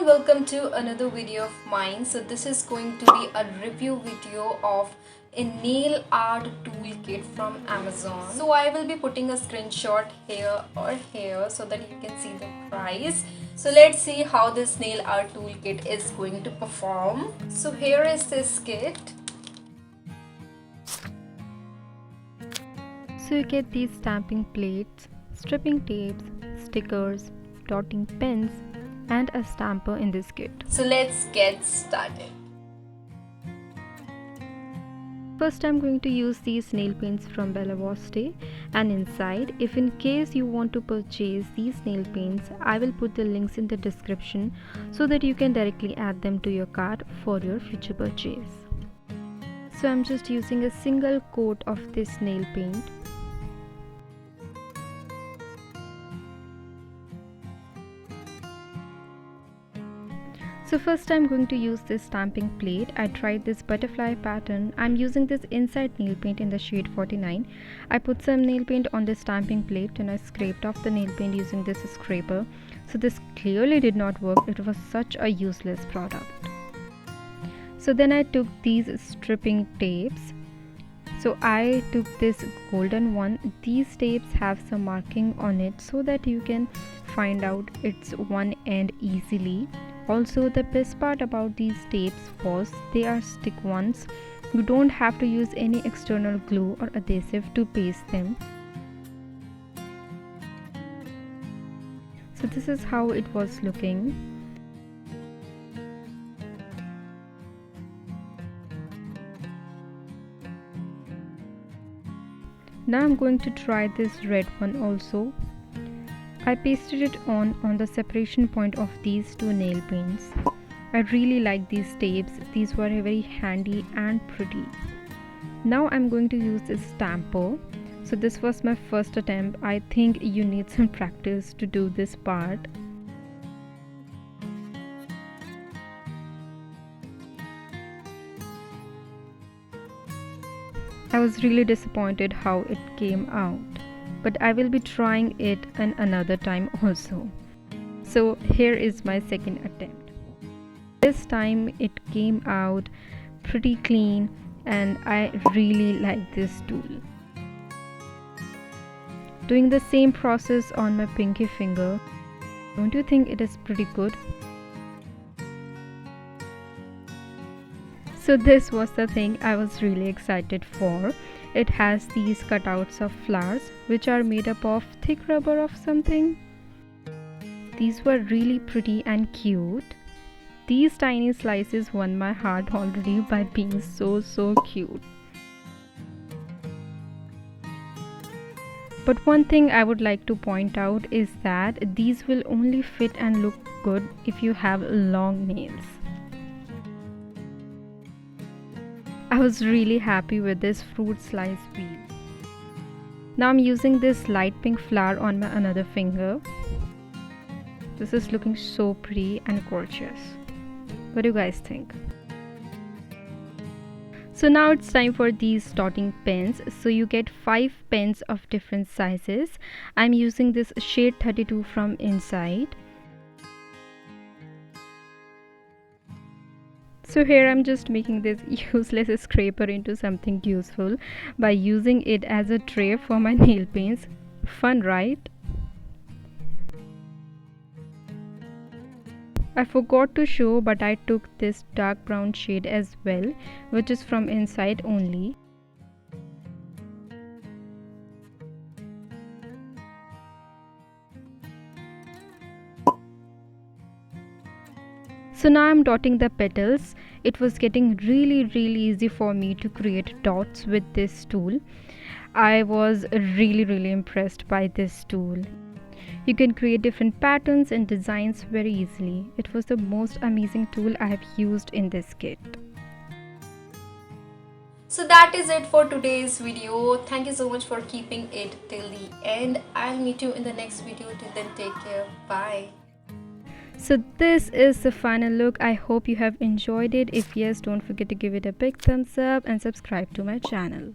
welcome to another video of mine. So this is going to be a review video of a nail art toolkit from Amazon. So I will be putting a screenshot here or here so that you can see the price. So let's see how this nail art toolkit is going to perform. So here is this kit. So you get these stamping plates, stripping tapes, stickers, dotting pens and a stamper in this kit. So let's get started. First I'm going to use these nail paints from Bella Voste, and inside, if in case you want to purchase these nail paints, I will put the links in the description so that you can directly add them to your cart for your future purchase. So I'm just using a single coat of this nail paint. So first I'm going to use this stamping plate. I tried this butterfly pattern. I'm using this inside nail paint in the shade 49. I put some nail paint on this stamping plate and I scraped off the nail paint using this scraper. So this clearly did not work. It was such a useless product. So then I took these stripping tapes. So I took this golden one. These tapes have some marking on it so that you can find out its one end easily. Also, the best part about these tapes was they are stick ones. You don't have to use any external glue or adhesive to paste them. So this is how it was looking. Now I'm going to try this red one also. I pasted it on the separation point of these two nail paints. I really like these tapes. These were very handy and pretty. Now I'm going to use this stamper. So this was my first attempt. I think you need some practice to do this part. I was really disappointed how it came out, but I will be trying it another time also. So here is my second attempt. This time it came out pretty clean and I really like this tool. Doing the same process on my pinky finger. Don't you think it is pretty good? So this was the thing I was really excited for. It has these cutouts of flowers which are made up of thick rubber of something. These were really pretty and cute. These tiny slices won my heart already by being so cute. But one thing I would like to point out is that these will only fit and look good if you have long nails. I was really happy with this fruit slice wheel. Now I'm using this light pink flower on my another finger. This is looking so pretty and gorgeous. What do you guys think? So now it's time for these dotting pens. So you get 5 pens of different sizes. I'm using this shade 32 from inside. So here I'm just making this useless scraper into something useful by using it as a tray for my nail paints. Fun, right? I forgot to show, but I took this dark brown shade as well, which is from inside only. So now I'm dotting the petals. It was getting really easy for me to create dots with this tool. I was really impressed by this tool. You can create different patterns and designs very easily. It was the most amazing tool I have used in this kit. So that is it for today's video. Thank you so much for keeping it till the end. I'll meet you in the next video. Till then, take care. Bye. So this is the final look. I hope you have enjoyed it. If yes, don't forget to give it a big thumbs up and subscribe to my channel.